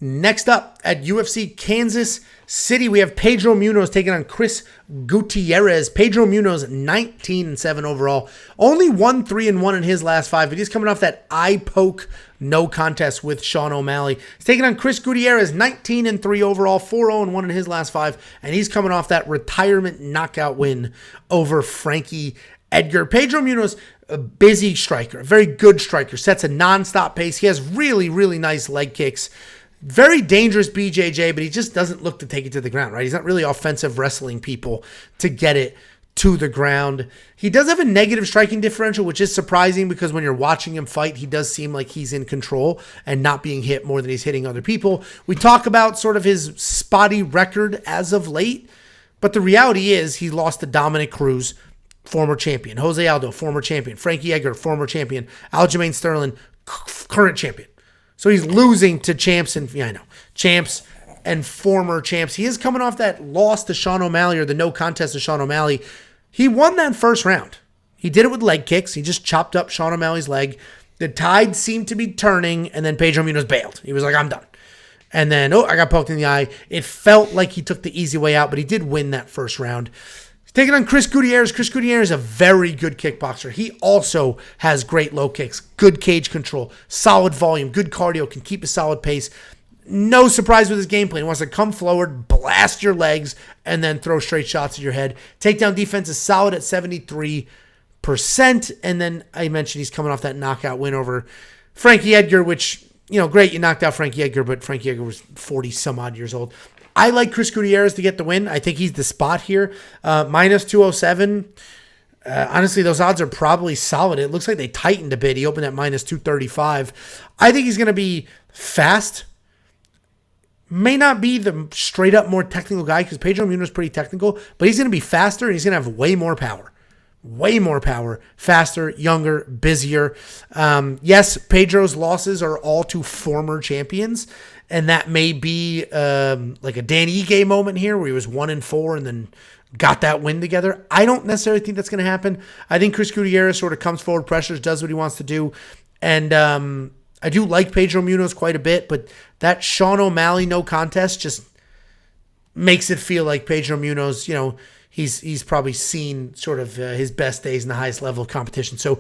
Next up at UFC Kansas City, we have Pedro Munhoz taking on Chris Gutierrez. Pedro Munhoz, 19-7 overall. Only 1-3-1 in his last 5, but he's coming off that eye poke no contest with Sean O'Malley. He's taking on Chris Gutierrez, 19-3 overall, 4-0-1 in his last 5, and he's coming off that retirement knockout win over Frankie Edgar. Pedro Munhoz, a busy striker, a very good striker, sets a nonstop pace. He has really, really nice leg kicks. Very dangerous BJJ, but he just doesn't look to take it to the ground, right? He's not really offensive wrestling people to get it to the ground. He does have a negative striking differential, which is surprising because when you're watching him fight, he does seem like he's in control and not being hit more than he's hitting other people. We talk about sort of his spotty record as of late, but the reality is he lost to Dominic Cruz, former champion. Jose Aldo, former champion. Frankie Edgar, former champion. Aljamain Sterling, current champion. So he's losing to champs and former champs. He is coming off that loss to Sean O'Malley, or the no contest to Sean O'Malley. He won that first round. He did it with leg kicks. He just chopped up Sean O'Malley's leg. The tide seemed to be turning, and then Pedro Munhoz bailed. He was like, I'm done. And then, I got poked in the eye. It felt like he took the easy way out, but he did win that first round. He's taking on Chris Gutierrez. Chris Gutierrez is a very good kickboxer. He also has great low kicks, good cage control, solid volume, good cardio, can keep a solid pace. No surprise with his game plan. He wants to come forward, blast your legs, and then throw straight shots at your head. Takedown defense is solid at 73%. And then I mentioned he's coming off that knockout win over Frankie Edgar, which, great, you knocked out Frankie Edgar, but Frankie Edgar was 40-some-odd years old. I like Chris Gutierrez to get the win. I think he's the spot here. Minus 207. Honestly, those odds are probably solid. It looks like they tightened a bit. He opened at minus 235. I think he's going to be fast. May not be the straight up more technical guy because Pedro Munhoz is pretty technical, but he's going to be faster and he's going to have way more power. Way more power, faster, younger, busier. Yes, Pedro's losses are all to former champions, and that may be like a Dan Ige moment here where he was 1-4 and then got that win together. I don't necessarily think that's going to happen. I think Chris Gutierrez sort of comes forward, pressures, does what he wants to do, and I do like Pedro Munhoz quite a bit, but that Sean O'Malley no contest just makes it feel like Pedro Munhoz, he's probably seen sort of his best days in the highest level of competition. So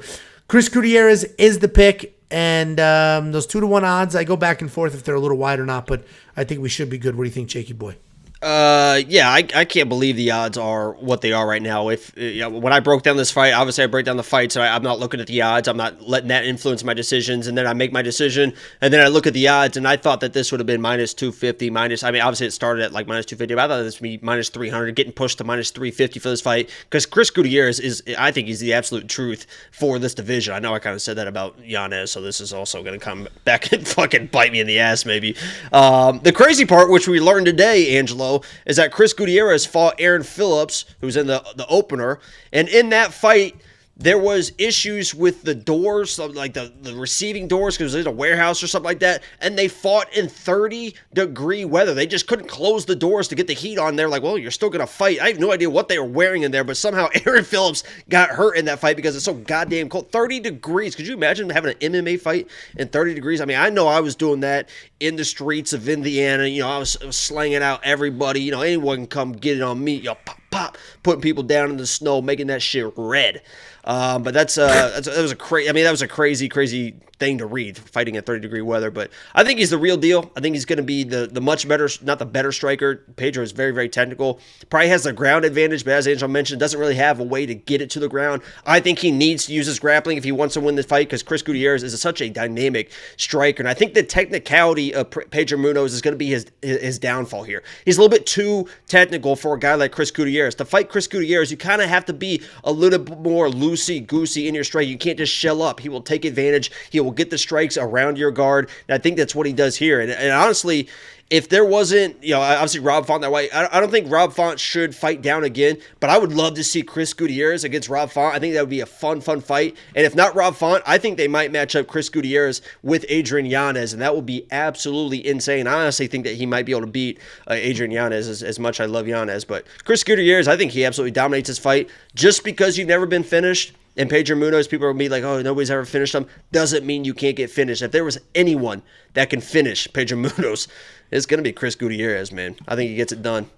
Chris Gutierrez is the pick, and those 2-1 odds, I go back and forth if they're a little wide or not, but I think we should be good. What do you think, Jakey boy? I can't believe the odds are what they are right now. When I broke down this fight, obviously I break down the fight, so I'm not looking at the odds. I'm not letting that influence my decisions, and then I make my decision, and then I look at the odds, and I thought that this would have been minus 250, obviously it started at like minus 250, but I thought this would be minus 300, getting pushed to minus 350 for this fight, because Chris Gutierrez I think he's the absolute truth for this division. I know I kind of said that about Yanez, so this is also going to come back and fucking bite me in the ass, maybe. The crazy part, which we learned today, Angelo, is that Chris Gutierrez fought Aaron Phillips, who's in the opener, and in that fight, there was issues with the doors, like the receiving doors, because it was in a warehouse or something like that, and they fought in 30-degree weather. They just couldn't close the doors to get the heat on there. Like, well, you're still going to fight. I have no idea what they were wearing in there, but somehow Aaron Phillips got hurt in that fight because it's so goddamn cold. 30 degrees. Could you imagine having an MMA fight in 30 degrees? I mean, I know I was doing that in the streets of Indiana. I was slanging out everybody. Anyone can come get it on me. Pop, putting people down in the snow, making that shit red. But that was a crazy thing to read, fighting at 30-degree weather. But I think he's the real deal. I think he's going to be the much better, not the better striker. Pedro is very, very technical. Probably has the ground advantage, but as Angel mentioned, doesn't really have a way to get it to the ground. I think he needs to use his grappling if he wants to win this fight, because Chris Gutierrez is such a dynamic striker. And I think the technicality of Pedro Munhoz is going to be his downfall here. He's a little bit too technical for a guy like Chris Gutierrez. To fight Chris Gutierrez, you kind of have to be a little bit more loosey-goosey in your strike. You can't just shell up. He will take advantage. He will get the strikes around your guard, and I think that's what he does here. And honestly, if there wasn't, obviously Rob Font that way, I don't think Rob Font should fight down again, but I would love to see Chris Gutierrez against Rob Font. I think that would be a fun fight. And if not Rob Font, I think they might match up Chris Gutierrez with Adrian Yanez, and that would be absolutely insane. I honestly think that he might be able to beat Adrian Yanez as much as I love Yanez. But Chris Gutierrez, I think he absolutely dominates this fight just because you've never been finished. and Pedro Munhoz, people will be like, oh, nobody's ever finished him. Doesn't mean you can't get finished. If there was anyone that can finish Pedro Munhoz, it's going to be Chris Gutierrez, man. I think he gets it done.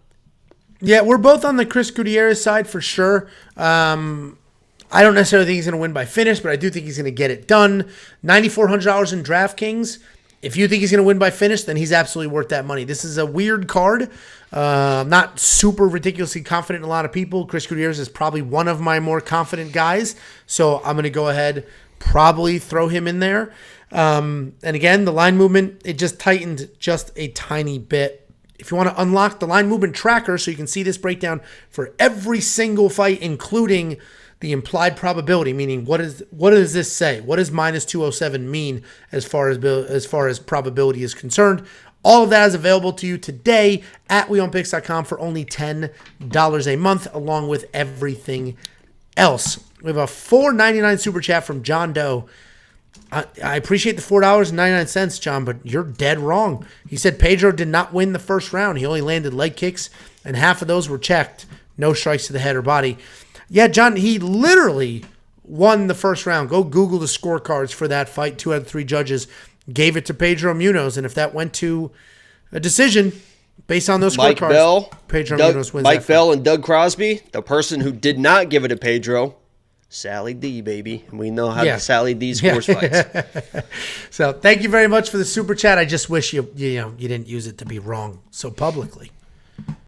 Yeah, we're both on the Chris Gutierrez side for sure. I don't necessarily think he's going to win by finish, but I do think he's going to get it done. $9,400 in DraftKings. If you think he's going to win by finish, then he's absolutely worth that money. This is a weird card. I'm not super ridiculously confident in a lot of people. Chris Gutierrez is probably one of my more confident guys, so I'm going to go ahead, probably throw him in there. And again, the line movement, it just tightened just a tiny bit. If you want to unlock the line movement tracker so you can see this breakdown for every single fight, including the implied probability, meaning what does this say? What does minus 207 mean as far as probability is concerned? All of that is available to you today at weonpicks.com for only $10 a month, along with everything else. We have a $4.99 super chat from John Doe. I appreciate the $4.99, John, but you're dead wrong. He said Pedro did not win the first round. He only landed leg kicks, and half of those were checked. No strikes to the head or body. Yeah, John, he literally won the first round. Go Google the scorecards for that fight. 2 out of 3 judges gave it to Pedro Munhoz, and if that went to a decision based on those scorecards, Pedro Munhoz wins. Mike Bell and Doug Crosby, the person who did not give it to Pedro, Sally D, baby. And we know how Sally D scores fights. So thank you very much for the super chat. I just wish you didn't use it to be wrong so publicly.